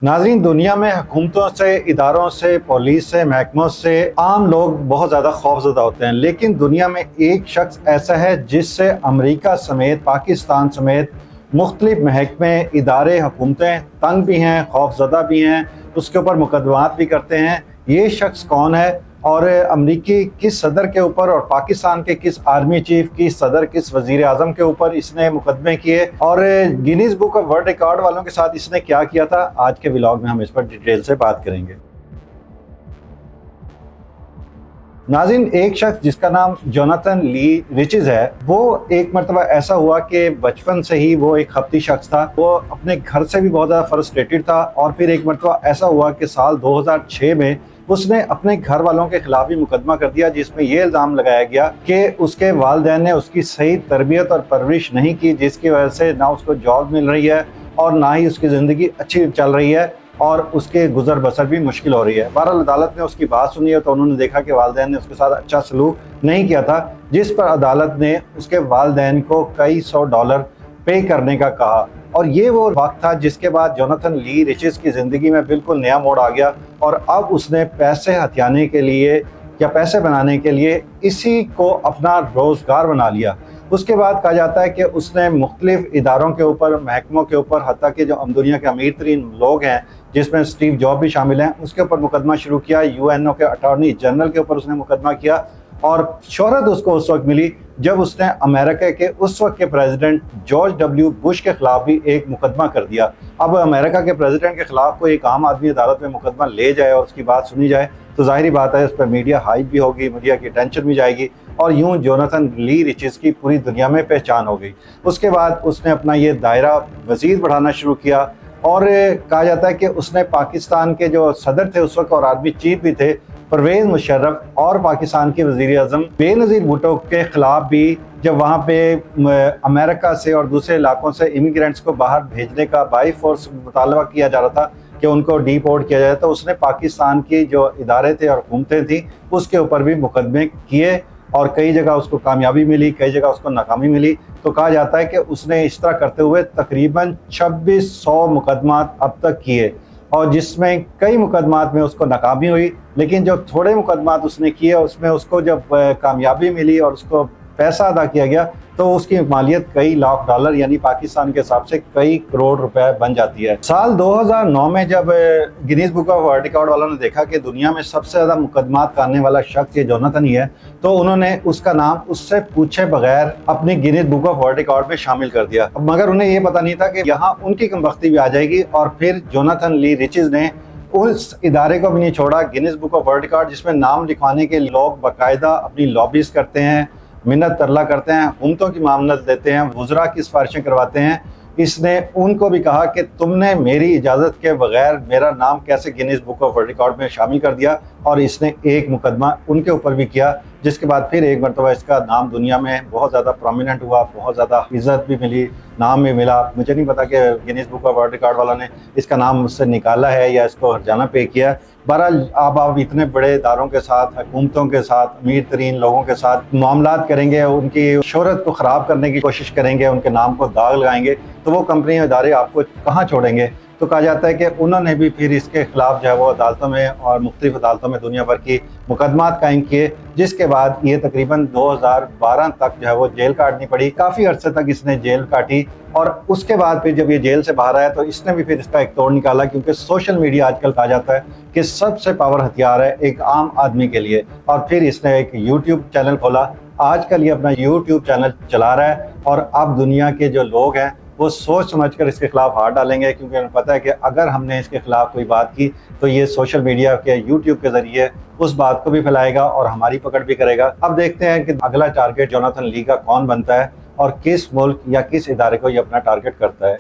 नाज़रीन, दुनिया में हुकूमतों से, इदारों से, पुलिस से, महकमों से आम लोग बहुत ज़्यादा खौफज़दा होते हैं। लेकिन दुनिया में एक शख्स ऐसा है जिससे अमेरिका समेत, पाकिस्तान समेत मुख्तलिफ महकमे, इदारे, हुकूमतें तंग भी हैं, खौफज़दा भी हैं, उसके ऊपर मुकदमात भी करते हैं। ये शख्स कौन है और अमरीकी किस सदर के ऊपर और पाकिस्तान के किस आर्मी चीफ, किस सदर, किस वज़ीर आज़म के ऊपर इसने मुकदमे किए और Guinness book of world record वालों के साथ इसने क्या किया था, आज के व्लॉग में हम इस पर डिटेल से बात करेंगे। नाज़रीन, एक शख्स जिसका नाम जोनाथन ली रिचेस है, वो एक मरतबा ऐसा हुआ कि बचपन से ही वो एक खपती शख्स था। वो अपने घर से भी बहुत ज़्यादा फ्रस्ट्रेटेड था और फिर एक मरतबा ऐसा हुआ कि साल 2006 में उसने अपने घर वालों के खिलाफ भी मुकदमा कर दिया, जिसमें ये इल्ज़ाम लगाया गया कि उसके वालिदैन ने उसकी सही तरबियत और परवरिश नहीं की, जिसकी वजह से ना उसको जॉब मिल रही है और ना ही उसकी ज़िंदगी अच्छी चल रही है और उसके गुजर बसर भी मुश्किल हो रही है। बहरहाल अदालत ने उसकी बात सुनी है तो उन्होंने देखा कि वालिदैन ने उसके साथ अच्छा सलूक नहीं किया था, जिस पर अदालत ने उसके वालिदैन को कई $100 पे करने का कहा। और ये वो वक्त था जिसके बाद जोनाथन ली रिचेस की ज़िंदगी में बिल्कुल नया मोड़ आ गया और अब उसने पैसे हथियाने के लिए या पैसे बनाने के लिए इसी को अपना रोज़गार बना लिया। उसके बाद कहा जाता है कि उसने मुख्तलिफ इदारों के ऊपर, महकमों के ऊपर, हत्ता कि जो दुनिया के अमीर तरीन लोग हैं जिसमें स्टीव जॉब भी शामिल हैं, उसके ऊपर मुकदमा शुरू किया। यूएनओ के अटॉर्नी जनरल के ऊपर उसने मुकदमा किया और शोहरत उसको उस वक्त मिली जब उसने अमेरिका के उस वक्त के प्रेसिडेंट जॉर्ज डब्ल्यू बुश के खिलाफ भी एक मुकदमा कर दिया। अब अमेरिका के प्रेसिडेंट के खिलाफ कोई एक आम आदमी अदालत में मुकदमा ले जाए और उसकी बात सुनी जाए तो जाहिर बात है, इस पर मीडिया हाइप भी होगी, मीडिया की अटेंशन भी जाएगी और यूं जोनाथन ली रिचेस की पूरी दुनिया में पहचान हो गई। उसके बाद उसने अपना ये दायरा मज़ीद बढ़ाना शुरू किया और कहा जाता है कि उसने पाकिस्तान के जो सदर थे उस वक्त और आर्मी चीफ भी थे, परवेज़ मुशर्रफ, और पाकिस्तान के वज़ीर आज़म बेनज़ीर भुट्टो के ख़िलाफ़ भी जब वहाँ पे अमेरिका से और दूसरे इलाकों से इमिग्रेंट्स को बाहर भेजने का बाई फोर्स मुतालबा किया जा रहा था कि उनको डिपोर्ट किया जाए, तो उसने पाकिस्तान की जो इदारे थे और हुकूमतें थी उसके ऊपर भी मुकदमे किए और कई जगह उसको कामयाबी मिली, कई जगह उसको नाकामी मिली। तो कहा जाता है कि उसने इस तरह करते हुए तकरीबन 2600 मुकदमात अब तक किए और जिसमें कई मुकदमात में उसको नाकामी हुई, लेकिन जो थोड़े मुकदमात उसने किए उसमें उसको जब कामयाबी मिली और उसको पैसा अदा किया गया तो उसकी मालियत कई लाख डॉलर यानी पाकिस्तान के हिसाब से कई करोड़ रुपए बन जाती है। साल 2009 में जब Guinness book of world record वालों ने देखा कि दुनिया में सबसे ज़्यादा मुकदमात करने वाला शख्स ये जोनाथन ही है, तो उन्होंने उसका नाम उससे पूछे बगैर अपनी Guinness book of world record में शामिल कर दिया। मगर उन्हें ये पता नहीं था कि यहाँ उनकी कमबख्ती भी आ जाएगी और फिर जोनाथन ली रिचेस ने उस इदारे को भी नहीं छोड़ा, Guinness book of world record, जिसमें नाम लिखवाने के लोग बाकायदा अपनी लॉबीज करते हैं, मिन्नत तरला करते हैं, हुकूमतों की मामलत देते हैं, वज़रा की सिफारिशें करवाते हैं। इसने उनको भी कहा कि तुमने मेरी इजाज़त के बगैर मेरा नाम कैसे Guinness book of world record में शामिल कर दिया, और इसने एक मुकदमा उनके ऊपर भी किया, जिसके बाद फिर एक मरतबा इसका नाम दुनिया में बहुत ज़्यादा प्रोमिनेंट हुआ, बहुत ज़्यादा इज़्ज़त भी मिली, नाम भी मिला। मुझे नहीं पता कि Guinness book of world record वालों ने इसका नाम मुझसे निकाला है या इसको हर्जाना पे किया। बहरहाल अब आप इतने बड़े इदारों के साथ, हुकूमतों के साथ, अमीर तरीन लोगों के साथ मामलात करेंगे, उनकी शोहरत को ख़राब करने की कोशिश करेंगे, उनके नाम को दाग लगाएंगे, तो वो कंपनी इदारे आपको कहाँ छोड़ेंगे। तो कहा जाता है कि उन्होंने भी फिर इसके खिलाफ जो है वो अदालतों में और मुख्तलिफ अदालतों में दुनिया भर की मुकदमात कायम किए, जिसके बाद ये तकरीबन 2012 तक जो है वो जेल काटनी पड़ी। काफ़ी अरसे तक इसने जेल काटी और उसके बाद फिर जब ये जेल से बाहर आया तो इसने भी फिर इसका एक तोड़ निकाला, क्योंकि सोशल मीडिया आजकल कहा जाता है कि सबसे पावर हथियार है एक आम आदमी के लिए। और फिर इसने एक यूट्यूब चैनल खोला, आजकल ये अपना यूट्यूब चैनल चला रहा है और अब दुनिया के जो लोग हैं वो सोच समझकर इसके खिलाफ हाथ डालेंगे, क्योंकि उन्हें पता है कि अगर हमने इसके खिलाफ कोई बात की तो ये सोशल मीडिया के यूट्यूब के ज़रिए उस बात को भी फैलाएगा और हमारी पकड़ भी करेगा। अब देखते हैं कि अगला टारगेट जोनाथन ली का कौन बनता है और किस मुल्क या किस इदारे को ये अपना टारगेट करता है।